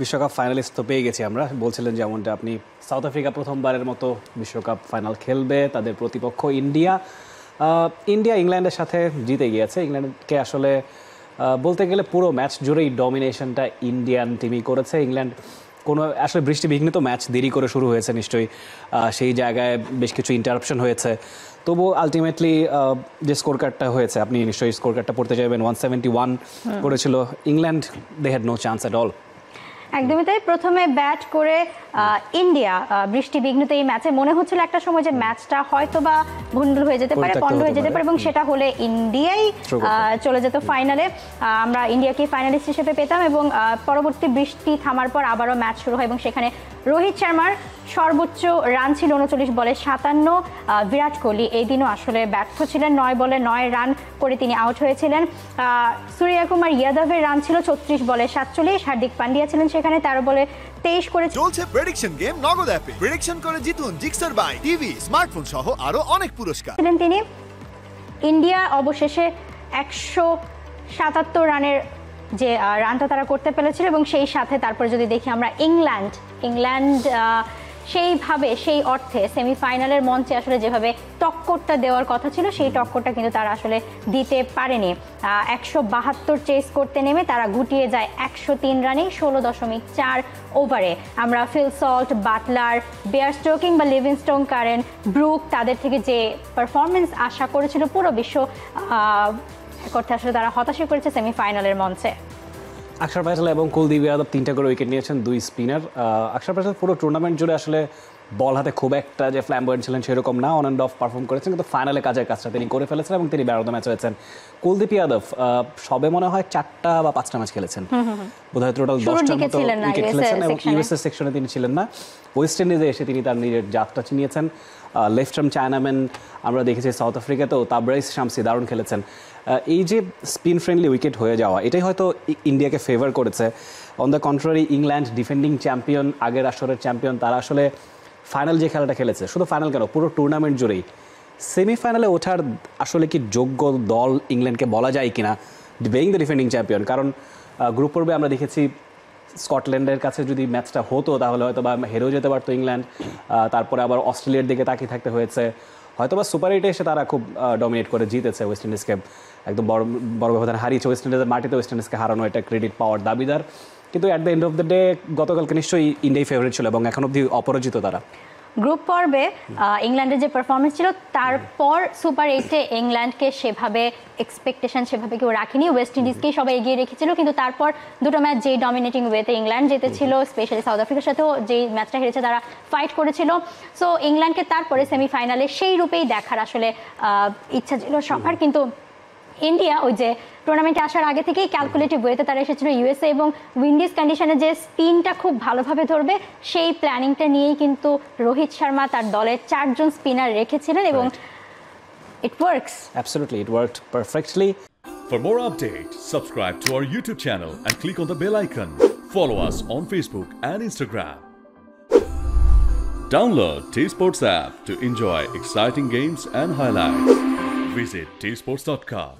বিশ্বকাপ ফাইনালিস্ট তো পেয়ে গেছি আমরা, বলছিলেন যেমনটা আপনি। সাউথ আফ্রিকা প্রথমবারের মতো বিশ্বকাপ ফাইনাল খেলবে, তাদের প্রতিপক্ষ ইন্ডিয়া। ইন্ডিয়া ইংল্যান্ডের সাথে জিতে গিয়েছে। ইংল্যান্ডকে আসলে বলতে গেলে পুরো ম্যাচ জুড়েই ডমিনেশনটা ইন্ডিয়ান টিমই করেছে। ইংল্যান্ড কোনো আসলে বৃষ্টিবিঘ্নিত ম্যাচ, দেরি করে শুরু হয়েছে নিশ্চয়ই, সেই জায়গায় বেশ কিছু ইন্টারাপশন হয়েছে। তবু আলটিমেটলি যে স্কোর কার্ডটা হয়েছে, আপনি নিশ্চয়ই স্কোর কার্ডটা পড়তে চাইবেন। 171 করেছিল England. They had no chance at all. একদমই তাই। প্রথমে ব্যাট করে ইন্ডিয়া বৃষ্টিবিঘ্নিত এই ম্যাচে মনে হচ্ছিল একটা সময় যে ম্যাচটা হয়তো বা ভুন্ডুল হয়ে যেতে পারে, পন্ড হয়ে যেতে পারে, এবং সেটা হলে ইন্ডিয়াই চলে যেত ফাইনালে। আমরা ইন্ডিয়াকে ফাইনালিস্ট হিসেবে পেতাম, এবং পরবর্তী বৃষ্টি থামার পর আবারও ম্যাচ শুরু হয় এবং সেখানে রোহিত শর্মার সর্বোচ্চ রান ছিল 39 বলে 57। বিরাট কোহলি এই দিনও আসলে ব্যর্থ ছিলেন, 9 বলে 9 রান করে তিনি আউট হয়েছিলেন। সূর্যকুমার যাদবের রান ছিল 34 বলে 47। হার্দিক পান্ডিয়া ছিলেন সেখানে 13 বলে 23 করে। চলছে প্রেডিকশন গেম নগদ অ্যাপে। প্রেডিকশন করে জিতুন জিক্সার বাই টিভি, স্মার্টফোন সহ আরো অনেক পুরস্কার। তিনি ইন্ডিয়া অবশেষে 177 রানের যে রানটা তারা করতে পেরেছিল, এবং সেই সাথে তারপরে যদি দেখি আমরা ইংল্যান্ড সেইভাবে সেই অর্থে সেমিফাইনালের মঞ্চে আসলে যেভাবে টক্করটা দেওয়ার কথা ছিল সেই টক্করটা কিন্তু তারা আসলে দিতে পারেনি। 172 চেস করতে নেমে তারা গুটিয়ে যায় 103 রানে 16.4 ওভারে। আমরা ফিল সল্ট, বাটলার, বেয়ার স্টোকিং বা লিভিংস্টোন, কারেন, ব্রুক, তাদের থেকে যে পারফরমেন্স আশা করেছিল পুরো বিশ্ব, করতে আসলে তারা হতাশই করেছে সেমিফাইনালের মঞ্চে। আকসার ফয়সাল এবং কুলদীপ যাদব 3টা করে উইকেট নিয়েছেন, 2 স্পিনার। আকসার ফয়সাল পুরো টুর্নামেন্ট জুড়ে আসলে বল হাতে খুব একটা যে ফ্ল্যাম্বয়েন্ট ছিলেন সেরকম না, অন অ্যান্ড অফ পারফর্ম করেছেন, কিন্তু ফাইনালে কাজের কাজটা তিনি করে ফেলেছেন এবং তিনি ম্যান অফ দ্য ম্যাচ হয়েছেন। কুলদীপ যাদব সবে মনে হয় 4টা বা 5টা ম্যাচ খেলেছেন, বোধহয় টোটাল 10টার মতো উইকেট খেলেছেন, এবং ইউএসএ সেকশনে তিনি ছিলেন না। ওয়েস্ট ইন্ডিজে এসে তিনি তার নিজের যাত্রা চিনিয়েছেন। লেফট আর্ম চায়নাম্যান আমরা দেখেছি সাউথ আফ্রিকাতেও, তাবরাইস শামসি দারুণ খেলেছেন। এই যে স্পিন ফ্রেন্ডলি উইকেট হয়ে যাওয়া, এটাই হয়তো ইন্ডিয়াকে ফেভার করেছে। On the contrary England defending champion, আগের আসরের চ্যাম্পিয়ন, তারা আসলে ফাইনাল যে খেলাটা খেলেছে, শুধু ফাইনাল কেন পুরো টুর্নামেন্ট জুড়েই সেমিফাইনালে ওঠার আসলে কি যোগ্য দল ইংল্যান্ডকে বলা যায় কিনা, বেইং দ্য ডিফেন্ডিং চ্যাম্পিয়ন। কারণ গ্রুপ পর্বে আমরা দেখেছি স্কটল্যান্ডের কাছে যদি ম্যাচটা হতো তাহলে হয়তো বা হেরেও যেতে পারতো ইংল্যান্ড। তারপরে আবার অস্ট্রেলিয়ার দিকে তাকিয়ে থাকতে হয়েছে। হয়তো বা সুপার 8-এ এসে তারা খুব ডমিনেট করে জিতেছে ওয়েস্ট ইন্ডিজকে, একদম বড় ব্যবধানে হারিয়েছে ওয়েস্ট ইন্ডিজের মাটিতে। ওয়েস্ট ইন্ডিজকে হারানো এটা ক্রেডিট পাওয়ার দাবিদার, কিন্তু at the end of the day গতকালকে নিশ্চয়ই ইন্ডিয়াই ফেভারিট ছিল এবং এখন অবধি অপরাজিত তারা। গ্রুপ পর্বে ইংল্যান্ডের যে পারফরমেন্স ছিল, তারপর সুপার 8-এ ইংল্যান্ডকে সেভাবে এক্সপেকটেশন সেভাবে কেউ রাখেনি, ওয়েস্ট ইন্ডিজকেই সবাই এগিয়ে রেখেছিল। কিন্তু তারপর দুটো ম্যাচ যেই ডমিনেটিং ওয়েতে ইংল্যান্ড জিতেছিল, স্পেশালি সাউথ আফ্রিকার সাথেও যেই ম্যাচটা হেরেছে তারা ফাইট করেছিল। সো ইংল্যান্ডকে তারপরে সেমিফাইনালে সেই রূপেই দেখার আসলে ইচ্ছা ছিল সবার। কিন্তু ইন্ডিয়া ওই যে টুর্নামেন্টে আসার আগে থেকেই ক্যালকুলেটিভ ওয়েতে তারা এসেছিল ইউএসএ এবং উইন্ডিজ কন্ডিশনে যে স্পিনটা খুব ভালোভাবে ধরবে সেই প্ল্যানিংটা নিয়েই কিন্তু রোহিত শর্মা তার দলের 4 জন স্পিনার রেখেছিলেন, এবং it works. Absolutely, it worked perfectly. For more updates, subscribe to our YouTube channel and click on the bell icon. Follow us on Facebook and Instagram. Download T Sports app to enjoy exciting games and highlights. Visit tsports.com.